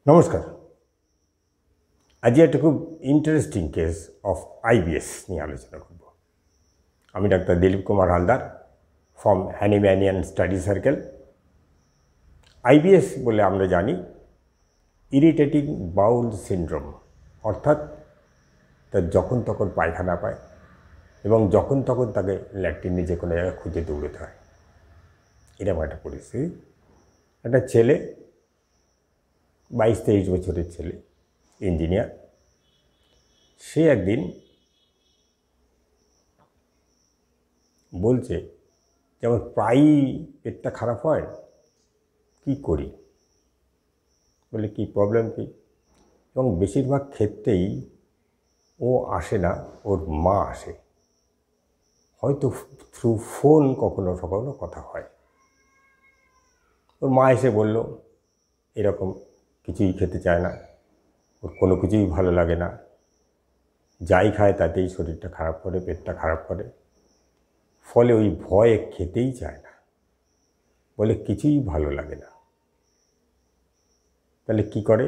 নমস্কার। আজকে একটা খুব ইন্টারেস্টিং কেস অফ আইবিএস নিয়ে আলোচনা করব। আমি doctor Dilip Kumar Haldar from Hahnemannian study circle. IBS বলে আমরা জানি ইরিটেটিং বাউল সিনড্রোম, অর্থাৎ তার যখন তখন পায়খানা পায় এবং যখন তখন তাকে ল্যাট্রিনে যে কোনো জায়গায় খুঁজে দৌড়তে হয়, এরকম একটা পরিস্থিতি। একটা ছেলে 22-23 বছরের ছেলে, ইঞ্জিনিয়ার, সে একদিন বলছে যে আমার প্রায়ই পেটটা খারাপ হয়, কি করি? বলে কি প্রবলেম কি? এবং বেশিরভাগ ক্ষেত্রেই ও আসে না, ওর মা আসে, হয়তো থ্রু ফোন কখনো কখনো কথা হয়। ওর মা এসে বলল এরকম কিছুই খেতে চায় না, ওর কোনো কিছুই ভালো লাগে না, যাই খায় তাতেই শরীরটা খারাপ করে, পেটটা খারাপ করে, ফলে ওই ভয়ে খেতেই চায় না, বলে কিছুই ভালো লাগে না। তাহলে কি করে?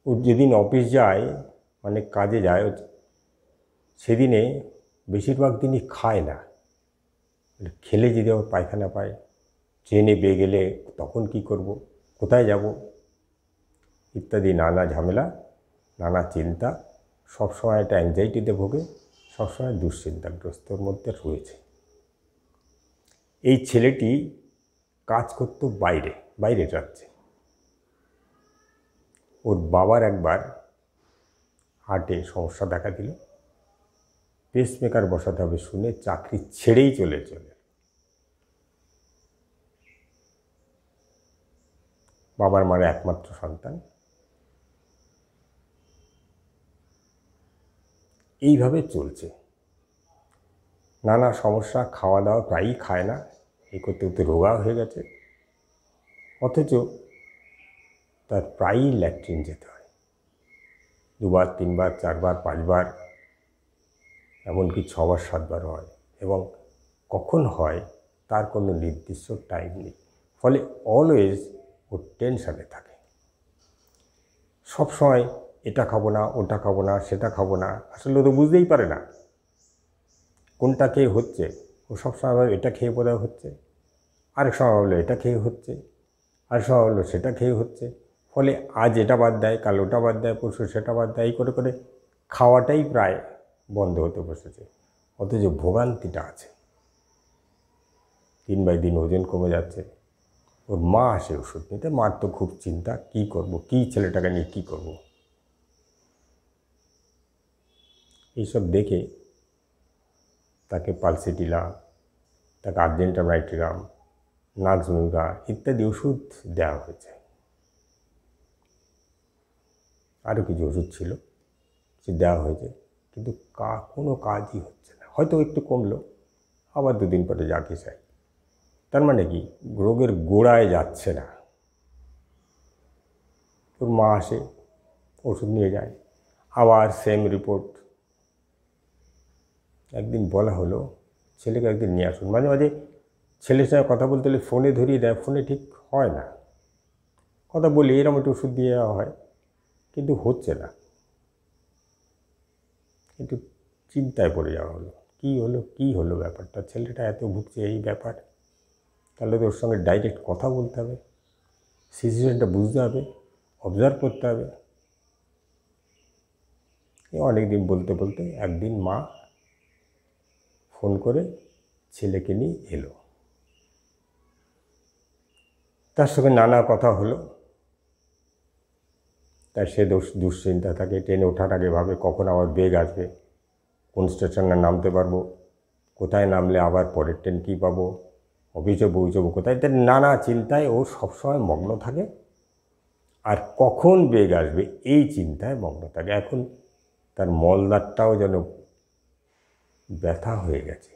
ও যেদিন অফিস যায়, মানে কাজে যায়, সেদিনে বেশিরভাগ দিনই খায় না। খেলে যদি আবার পায়খানা পায়, ট্রেনে বেয়ে গেলে তখন কি করব, কোথায় যাব, ইত্যাদি নানা ঝামেলা, নানা চিন্তা, সবসময় একটা অ্যাংজাইটিতে ভোগে, সবসময় দুশ্চিন্তাগ্রস্তর মধ্যে রয়েছে। এই ছেলেটি কাজ করতো বাইরে যাচ্ছে। ওর বাবার একবার হার্টে সমস্যা দেখা দিল, পেসমেকার বসাতে হবে শুনে চাকরি ছেড়েই চলে বাবার মার একমাত্র সন্তান। এইভাবে চলছে, নানা সমস্যা, খাওয়া দাওয়া প্রায়ই খায় না, এই করতে করতে রোগা হয়ে গেছে, অথচ তার প্রায়ই ল্যাট্রিন যেতে হয়, 2বার 3বার 4বার 5বার, এমনকি 6বার 7বার হয়, এবং কখন হয় তার কোনো নির্দিষ্ট টাইম নেই। ফলে অলওয়েজ ও টেনশানে থাকে, সবসময় এটা খাবো না, ওটা খাবো না, সেটা খাবো না। আসলে ও তো বুঝতেই পারে না কোনটা খেয়ে হচ্ছে। ও সবসময় ভাবে এটা খেয়ে বোধহয় হচ্ছে, আরেক সময় ভাবলো এটা খেয়ে হচ্ছে, আরেক সময় ভাবলো সেটা খেয়ে হচ্ছে। ফলে আজ এটা বাদ দেয়, কাল ওটা বাদ দেয়, পরশু সেটা বাদ দেয়, এই করে করে খাওয়াটাই প্রায় বন্ধ হতে বসেছে। অথচ ভোগান্তিটা আছে, দিন বাই দিন ওজন কমে যাচ্ছে। ওর মা আসে ওষুধ নিতে, মার তো খুব চিন্তা, কী করব, কী ছেলেটাকে নিয়ে কী করব। এইসব দেখে তাকে পালসিটিলা, তাকে আর্জেন্টাম নাইট্রিগাম, নাক্সমিগা ইত্যাদি ওষুধ দেওয়া হয়েছে। আরও কিছু ওষুধ ছিল সে দেওয়া হয়েছে, কিন্তু কোনো কাজই হচ্ছে না। হয়তো একটু কমলো, আবার 2 দিন পরে যাকে চাই। তার মানে কি, রোগের গোড়ায় যাচ্ছে না। ওর মা আসে, ওষুধ নিয়ে যায়, আবার সেম রিপোর্ট। একদিন বলা হলো ছেলেকে একদিন নিয়ে আসুন। মাঝে মাঝে ছেলের সঙ্গে কথা বলতে হলে ফোনে ধরিয়ে দেয়, ফোনে ঠিক হয় না, কথা বলি এরকম একটু ওষুধ দিয়ে দেওয়া হয়, কিন্তু হচ্ছে না। একটু চিন্তায় পড়ে যাওয়া হলো, কী হলো ব্যাপারটা, ছেলেটা এত ভুগছে এই ব্যাপার। তাহলে তো ওর সঙ্গে ডাইরেক্ট কথা বলতে হবে, সিচুয়েশনটা বুঝতে হবে, অবজার্ভ করতে হবে। অনেক দিন বলতে বলতে একদিন মা ফোন করে ছেলেকে নিয়ে এলো। তার সঙ্গে নানা কথা হলো। তাই সে দুশ্চিন্তা থাকে, ট্রেনে ওঠার আগে ভাবে কখন আবার বেগ আসবে, কোন স্টেশনে নামতে পারবো, কোথায় নামলে আবার পরের ট্রেন কী পাবো, অফিসে পৌঁছবো কোথায়, তাই নানা চিন্তায় ও সবসময় মগ্ন থাকে। আর কখন বেগ আসবে এই চিন্তায় মগ্ন থাকে। এখন তার মলদ্বারটাও যেন ব্যথা হয়ে গেছে,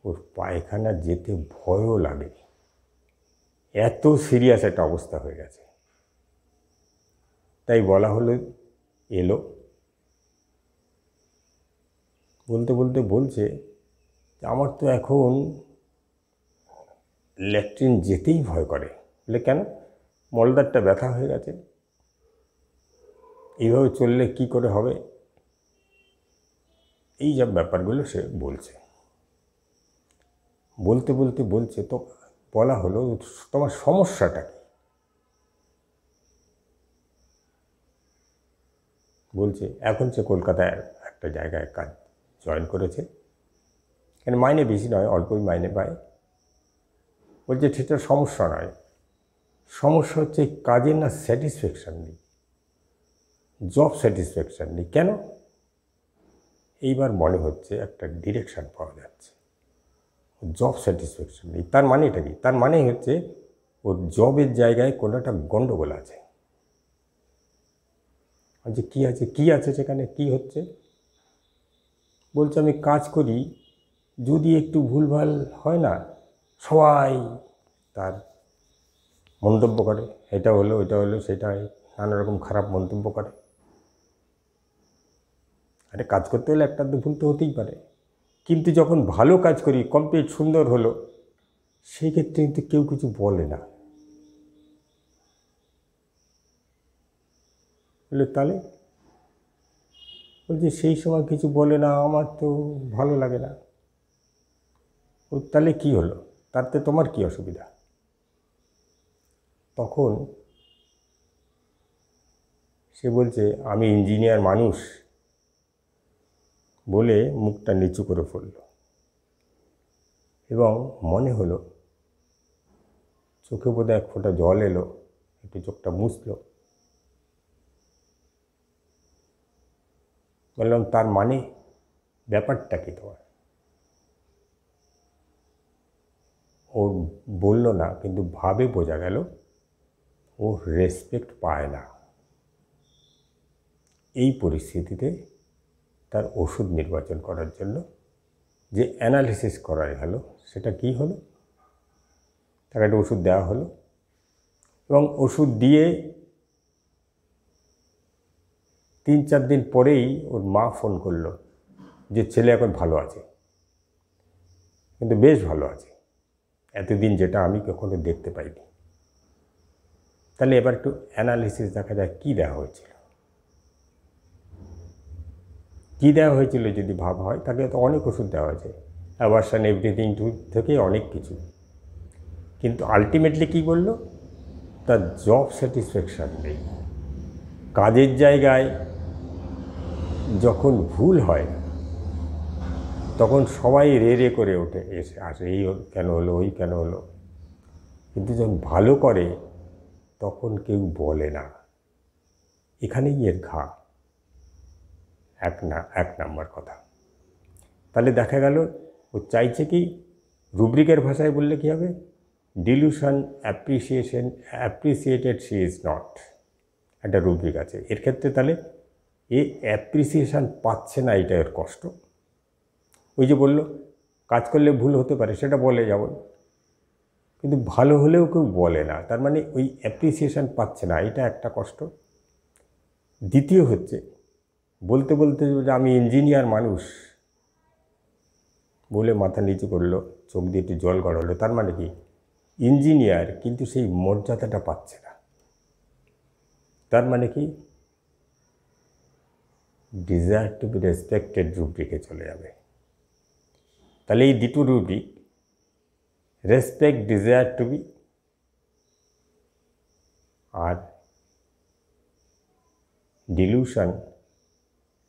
ওর পায়খানা যেতে ভয়ও লাগে, এত সিরিয়াস একটা অবস্থা হয়ে গেছে। তাই বলা হলো, এলো। বলতে বলতে বলছে আমার তো এখন ল্যাট্রিন যেতেই ভয় করে, বলে কেন? মলদারটা ব্যথা হয়ে গেছে, এইভাবে চললে কি করে হবে? এই সব ব্যাপারগুলো সে বলছে। বলতে বলতে বলছে, তো বলা হলো তোমার সমস্যাটা কি? বলছে এখন সে কলকাতায় একটা জায়গায় কাজ জয়েন করেছে, এখানে মাইনে বেশি নয়, অল্পই মাইনে পায়। বলছে সেটা সমস্যা নয়, সমস্যা হচ্ছে কাজের না স্যাটিসফ্যাকশান নেই, জব স্যাটিসফ্যাকশান নেই। কেন? এইবার মনে হচ্ছে একটা ডিরেকশান পাওয়া যাচ্ছে, জব স্যাটিসফ্যাকশান নেই। তার মানে এটা কি? তার মানে হচ্ছে ওর জবের জায়গায় কোনো একটা গণ্ডগোল আছে। যে কী আছে, কী আছে সেখানে, কী হচ্ছে? বলছে আমি কাজ করি, যদি একটু ভুলভাল হয় না, সবাই তার মন্তব্য করে, এটা হলো ওইটা হলো সেটাই, নানা রকম খারাপ মন্তব্য করে। আরে কাজ করতে হলে একটা ভুল তো হতেই পারে, কিন্তু যখন ভালো কাজ করি, কমপ্লিট সুন্দর হলো, সেই ক্ষেত্রে কিন্তু কেউ কিছু বলে না। বলে তাহলে? বলছি সেই সময় কিছু বলে না, আমার তো ভালো লাগে না। তাহলে কী হলো? তাতে তোমার কী অসুবিধা? তখন সে বলছে আমি ইঞ্জিনিয়ার মানুষ বলে মুখটা নিচু করে পড়ল, এবং মনে হলো চোখে বোধহয় এক ফোঁটা জল এলো, একটু চোখটা মুছল। বললাম তার মানে ব্যাপারটা কি তোমার? ও বলল না, কিন্তু ভাবে বোঝা গেল ও রেসপেক্ট পায় না। এই পরিস্থিতিতে তার ওষুধ নির্বাচন করার জন্য যে অ্যানালিসিস করা হলো, সেটা কি হলো? তাকে একটা ওষুধ দেওয়া হলো, এবং ওষুধ দিয়ে 3-4 দিন পরেই ওর মা ফোন করলো যে ছেলে এখন ভালো আছে, কিন্তু বেশ ভালো আছে, এতদিন যেটা আমি কখনো দেখতে পাইনি। তাহলে এবার একটু অ্যানালিসিস দেখা যায় কী দেওয়া হয়েছিল। কী দেওয়া হয়েছিল যদি ভাবা হয়, তাকে তো অনেক ওষুধ দেওয়া হয়েছে, অ্যাভারশন এভরিথিং থেকে অনেক কিছু, কিন্তু আলটিমেটলি কী বলল? তার জব স্যাটিসফ্যাকশান নেই। কাজের জায়গায় যখন ভুল হয় তখন সবাই রে রে করে ওঠে, এসে আসে এই কেন হলো, ওই কেন হলো, কিন্তু যখন ভালো করে তখন কেউ বলে না। এখানেই এর ঘা, এক নাম্বার কথা। তাহলে দেখা গেল ও চাইছে কি, রুব্রিকের ভাষায় বললে কী হবে? Dilution appreciated she is not, একটা রুব্রিক আছে এর ক্ষেত্রে। তাহলে এ অ্যাপ্রিসিয়েশান পাচ্ছে না, এটা এর কষ্ট। ওই যে বলল কাজ করলে ভুল হতে পারে, সেটা বলে যেমন, কিন্তু ভালো হলেও কেউ বলে না, তার মানে ওই অ্যাপ্রিসিয়েশান পাচ্ছে না, এটা একটা কষ্ট। দ্বিতীয় হচ্ছে বলতে বলতে যে আমি ইঞ্জিনিয়ার মানুষ বলে মাথা নিচু করলো, চোখ দিয়ে একটু জল গড়ালো, তার মানে কি ইঞ্জিনিয়ার, কিন্তু সেই মর্যাদাটা পাচ্ছে না। তার মানে কি ডিজায়ার টু বি রেসপেক্টেড রুব্রিকে চলে যাবে। তাহলে এই দুটো rubric, respect, desire to be, আর delusion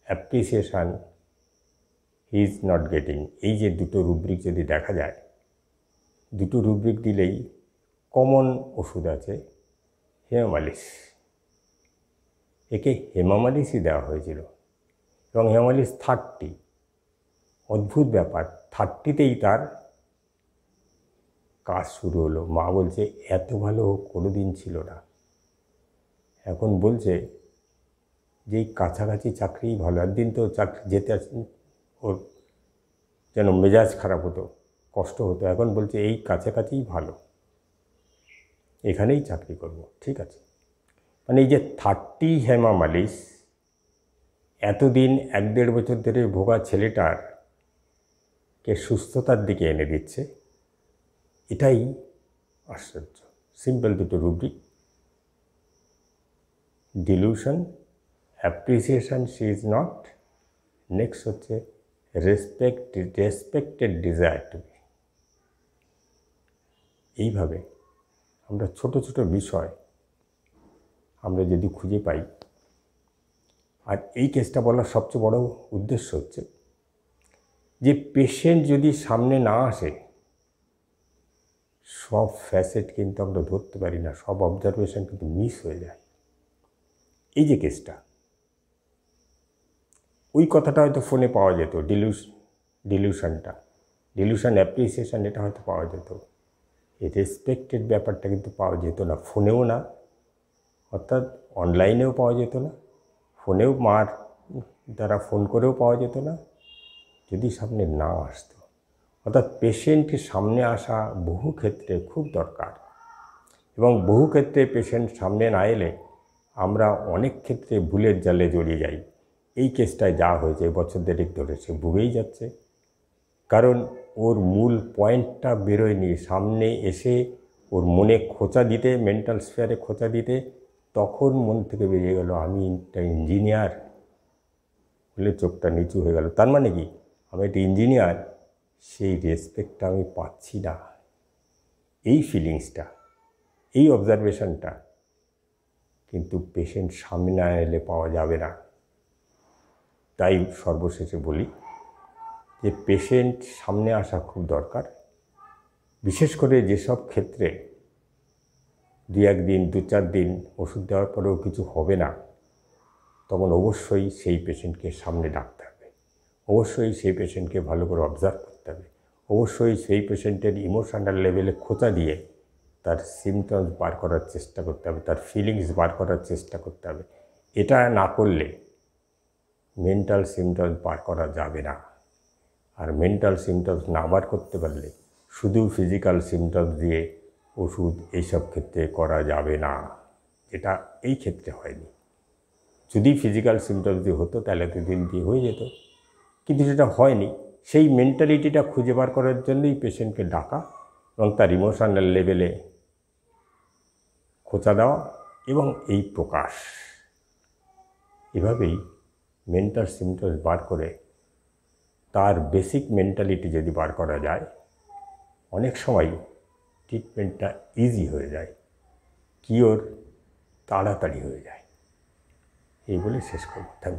appreciation he is not getting, এই যে দুটো রুব্রিক যদি দেখা যায়, দুটো রুব্রিক দিলেই কমন ওষুধ আছে হেমামালিস। একে হেমামালিসই দেওয়া হয়েছিল, এবং হেমামালিস 30। অদ্ভুত ব্যাপার, 30তেই তার কাজ শুরু হলো। মা বলছে এত ভালো কোনো দিন ছিল না। এখন বলছে যে এই কাছাকাছি চাকরিই ভালো। একদিন তো চাকরি যেতে ওর যেন মেজাজ খারাপ হতো, কষ্ট হতো। এখন বলছে এই কাছাকাছিই ভালো, এখানেই চাকরি করব, ঠিক আছে। মানে এই যে 30 হেমামালিস এতদিন 1-1.5 বছর ধরে ভোগা ছেলেটারকে সুস্থতার দিকে এনে দিচ্ছে, এটাই আশ্চর্য। সিম্পল দুটো rubric, dilution, appreciation she is not, next হচ্ছে রেসপেক্টেড ডিজায়ার টু বি। এইভাবে আমরা ছোট ছোট বিষয় আমরা যদি খুঁজে পাই, আর এই কেসটা বলার সবচেয়ে বড় উদ্দেশ্য হচ্ছে যে পেশেন্ট যদি সামনে না আসে, সব ফ্যাসেট কিন্তু আমরা ধরতে পারি না, সব অবজারভেশন কিন্তু মিস হয়ে যায়। এই যে কেসটা, ওই কথাটা হয়তো ফোনে পাওয়া যেত, ডিলিউশন অ্যাপ্রিসিয়েশন এটা হয়তো পাওয়া যেত, এই রেসপেক্টেড ব্যাপারটা কিন্তু পাওয়া যেত না, ফোনেও না, অর্থাৎ অনলাইনেও পাওয়া যেত না, ফোনেও মার দ্বারা ফোন করেও পাওয়া যেত না, যদি সামনে না আসতো। অর্থাৎ পেশেন্টের সামনে আসা বহু ক্ষেত্রে খুব দরকার, এবং বহু ক্ষেত্রে পেশেন্ট সামনে না এলে আমরা অনেক ক্ষেত্রে ভুলের জালে জড়িয়ে যাই। এই কেসটায় যা হয়েছে বছর দেড়েক ধরে সে ভুগেই যাচ্ছে, কারণ ওর মূল পয়েন্টটা বেরোয়নি, সামনে এসে ওর মনে খোঁচা দিতে, মেন্টাল স্ফিয়ারে খোঁচা দিতে, তখন মন থেকে বেরিয়ে গেল আমি একটা ইঞ্জিনিয়ার, বলে চোখটা নিচু হয়ে গেল। তার মানে কি, আমি একটা ইঞ্জিনিয়ার, সেই রেসপেক্টটা আমি পাচ্ছি না। এই ফিলিংসটা, এই অবজারভেশনটা কিন্তু পেশেন্ট সামনে না এলে পাওয়া যাবে না। তাই সর্বশেষে বলি যে পেশেন্ট সামনে আসা খুব দরকার, বিশেষ করে যেসব ক্ষেত্রে 2-1 দিন 2-4 দিন ওষুধ দেওয়ার পরেও কিছু হবে না, তখন অবশ্যই সেই পেশেন্টকে সামনে ডাকতে হবে, অবশ্যই সেই পেশেন্টকে ভালো করে অবজার্ভ করতে হবে, অবশ্যই সেই পেশেন্টের ইমোশনাল লেভেলে খোঁচা দিয়ে তার সিমটমস বার করার চেষ্টা করতে হবে, তার ফিলিংস বার করার চেষ্টা করতে হবে। এটা না করলে মেন্টাল সিমটমস বার করা যাবে না। আর মেন্টাল সিমটমস না বার করতে পারলে শুধু ফিজিক্যাল সিমটমস দিয়ে ওষুধ এইসব ক্ষেত্রে করা যাবে না, যেটা এই ক্ষেত্রে হয়নি। যদি ফিজিক্যাল সিমটমস দিয়ে হতো তাহলে তো দিন দিয়ে হয়ে যেত, কিন্তু সেটা হয়নি। সেই মেন্টালিটিটা খুঁজে বার করার জন্যই পেশেন্টকে ডাকা এবং তার ইমোশনাল লেভেলে খোঁচা দেওয়া এবং এই প্রকাশ। এভাবেই মেন্টাল সিমটমস বার করে তার বেসিক মেন্টালিটি যদি বার করা যায়, অনেক সময় ট্রিটমেন্টটা ইজি হয়ে যায়, কিওর তাড়াতাড়ি হয়ে যায়। এই বলে শেষ করব। Thank you.